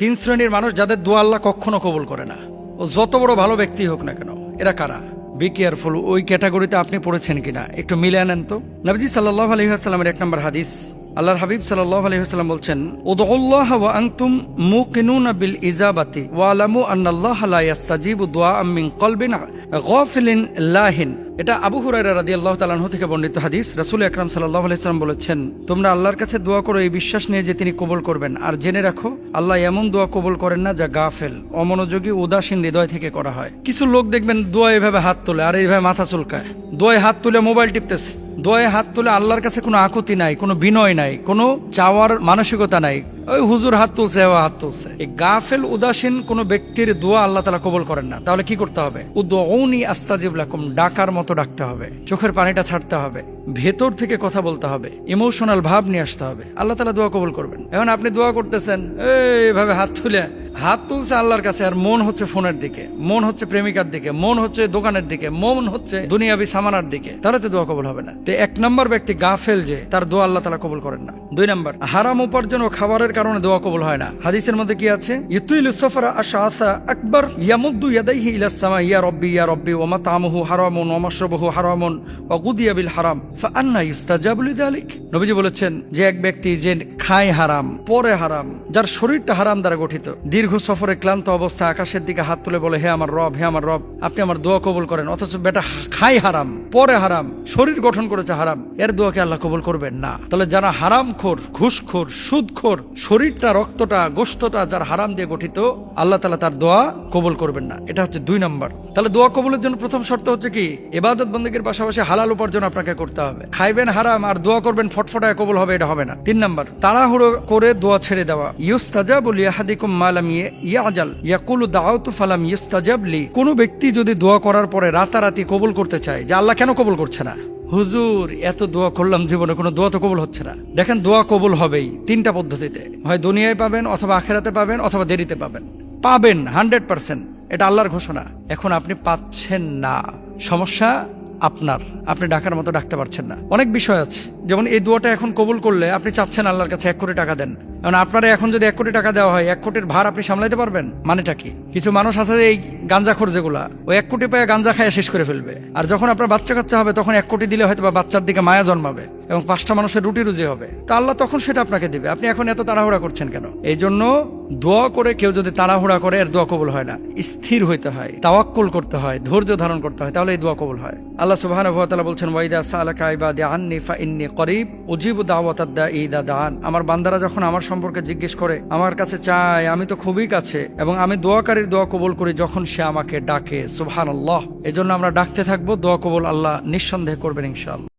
তিন শ্রেণীর মানুষ যাদের দোয়া আল্লাহ কখনো কবুল করে না, ও যত বড় ভালো ব্যক্তি হোক না কেন। এরা কারা? বি কেয়ারফুল, ওই ক্যাটাগরিতে আপনি পড়েছেন কিনা একটু মিলে আনেন তো। নবীজি সাল্লাল্লাহু আলাইহি ওয়াসাল্লামের 1 নম্বর হাদিস, আল্লাহর হাবিব সাল্লাল্লাহু আলাইহি ওয়াসাল্লাম বলছেন, উদউল্লাহ ওয়া আনতুম মুকিনুনা বিল ইজাবাতি ওয়া আলামু আন্নাল্লাহা লা ইস্তাজিবু দুআআম মিন কলবিন গাফিলিন লাহিন। এটা আবু হুরায়রা রাদিয়াল্লাহু তাআলা আনহু থেকে বর্ণিত হাদিস। রাসূল আকরাম সাল্লাল্লাহু আলাইহি ওয়াসাল্লাম বলেছেন, তোমরা আল্লাহর কাছে দোয়া করো এই বিশ্বাস নিয়ে যে তিনি কবুল করবেন, আর জেনে রাখো আল্লাহ এমন দোয়া কবুল করেন না যা গাফেল, অমনোযোগী, উদাসীন হৃদয় থেকে করা হয়। কিছু লোক দেখবেন দোয়া এভাবে হাত তোলে আর এইভাবে মাথা চুলকায়, দোয়ায় হাত তুলে মোবাইল টিপতেছে, দোয়ায় হাত তুলে আল্লাহর কাছে কোনো আকুতি নাই, কোনো বিনয় নাই, কোনো চাওয়ার মানসিকতা নাই, ওই হুজুর হাত তুলছে হাত তুলছে। এই গাফেল উদাসীন কোন ব্যক্তির দোয়া আল্লাহ তাআলা কবুল করেন না। তাহলে কি করতে হবে? উদউনি আস্তাজিব লাকুম, ডাকার মতো ডাকতে হবে, চোখের পানিটা ছাড়তে হবে, ভেতর থেকে কথা বলতে হবে, ইমোশনাল ভাব নিয়ে আসতে হবে, আল্লাহ তাআলা দোয়া কবুল করবেন। এখন আপনি দোয়া করতেছেন এইভাবে হাত তুলে, হাত তুলছে আল্লাহর কাছে আর মন হচ্ছে ফোনের দিকে, মন হচ্ছে প্রেমিকার দিকে, মন হচ্ছে দোকানের দিকে, মন হচ্ছে দুনিয়াবি সামানার দিকে, তাহলে তো দোয়া কবুল হবে না। তো 1 নম্বর ব্যক্তি গাফেল, যে তার দোয়া আল্লাহ তাআলা কবুল করেন না। 2 নম্বর, হারাম উপার্জন ও খাবারের কারণে দোয়া কবুল হয় না। হাদিসের মধ্যে কি আছে? ইতুইলু সাফারা আশআসা আকবার ইয়ামুদ্দু ইয়াদাইহি ইলাস সামা ইয়া রাব্বি ওয়া মাতআমুহু হারামুন ওয়া মাশরাবুহু হারামুন ওয়া গুদিয়া বিল হারাম ফাআন্না ইউস্তাজাবু লিযালিক। নবীজি বলেছেন যে এক ব্যক্তি যে খায় হারাম, পরে হারাম, যার শরীরটা হারাম দ্বারা গঠিত, দীর্ঘ সফরে ক্লান্ত অবস্থায় আকাশের দিকে হাত তুলে বলে, হে আমার রব, হে আমার রব, আপনি আমার দোয়া কবুল করেন, অথচ বেটা খায় হারাম, পরে হারাম, শরীর গঠন করেছে হারাম, এর দোয়াকে আল্লাহ কবুল করবেন না। তাহলে যারা হারামখোর, ঘুষখোর, সুদখোর, শরীরটা, রক্তটা, গোশতটা যার হারাম দিয়ে গঠিত, আল্লাহ তাআলা তার দোয়া কবুল করবেন না। এটা হচ্ছে 2 নম্বর। তাহলে দোয়া কবুলের জন্য প্রথম শর্ত হচ্ছে কি? ইবাদত বন্দেগীর পাশাপাশি হালাল উপার্জন আপনাকে করতে হবে। খাইবেন হারাম আর দোয়া করবেন ফটফটায় কবুল হবে, এটা হবে না। 3 নম্বর, তাড়াহুড়ো করে দোয়া ছেড়ে দেওয়া। ইউস্তাজাবু লিআহাদিকুম মা লাম ইয়াজাল ইয়াকুলু দাআউতু ফালাম ইউস্তাজাব লি। কোন ব্যক্তি যদি দোয়া করার পরে রাতারাতি কবুল করতে চায়, যে আল্লাহ কেন কবুল করছে না, হুজুর এত দোয়া করলাম জীবনে কোনো দোয়া তো কবুল হচ্ছে না। দেখেন, দোয়া কবুল হবেই 3টা পদ্ধতিতে, হয় দুনিয়ায় পাবেন, অথবা আখিরাতে পাবেন, অথবা দেরিতে পাবেন। পাবেন 100%, এটা আল্লাহর ঘোষণা। এখন আপনি পাচ্ছেন না, সমস্যা আপনার, আপনি ডাকার মতো ডাকতে পারছেন না। অনেক বিষয় আছে, যেমন এই দোয়াটা এখন কবুল করলে আপনি চাচ্ছেন আল্লাহর কাছে 1 কোটি টাকা দেন। কারণ আপনারা এখন যদি 1 কোটি টাকা দেওয়া হয়, 1 কোটির ভার আপনি সামলাইতে পারবেন? মানেটা কি? কিছু মানুষ আছে এই গাঞ্জাখোর যেগুলা, ওই 1 কোটি পায় গাঞ্জা খায় শেষ করে ফেলবে, আর যখন আপনার বাচ্চা কাচ্চা হবে তখন 1 কোটি দিলে হয়তো বা বাচ্চার দিকে মায়া জন্মাবে এবং 5টা মানুষের রুটি রুজি হবে, তা আল্লাহ তখন সেটা আপনাকে দিবে। আপনি এখন এত তাড়াহুড়া করছেন কেন? এই জন্য দোয়া করে কেউ যদি তাড়াহুড়া করে, এর দোয়া কবুল হয় না। স্থির হইতে হয়, তাওয়াক্কুল করতে হয়, ধৈর্য ধারণ করতে হয়, তাহলে এই দোয়া কবুল হয়। আল্লাহ সুবহানাহু ওয়া তাআলা বলছেন, ওয়াইদা সালাকা ইবাদি আন্নি ফাইন্নী করিব উজিবু দাওয়াতাদ দাঈ ইযা দাআন। আমার বান্দারা যখন আমার সম্পর্কে জিজ্ঞেস করে, আমার কাছে চায়, আমি তো খুবই কাছে, এবং আমি দোয়াকারীর দোয়া কবুল করি যখন সে আমাকে ডাকে। সুবহানাল্লাহ। এজন্য আমরা ডাকতে থাকবো, দোয়া কবুল আল্লাহ নিঃসন্দেহে করবেন ইনশাআল্লাহ।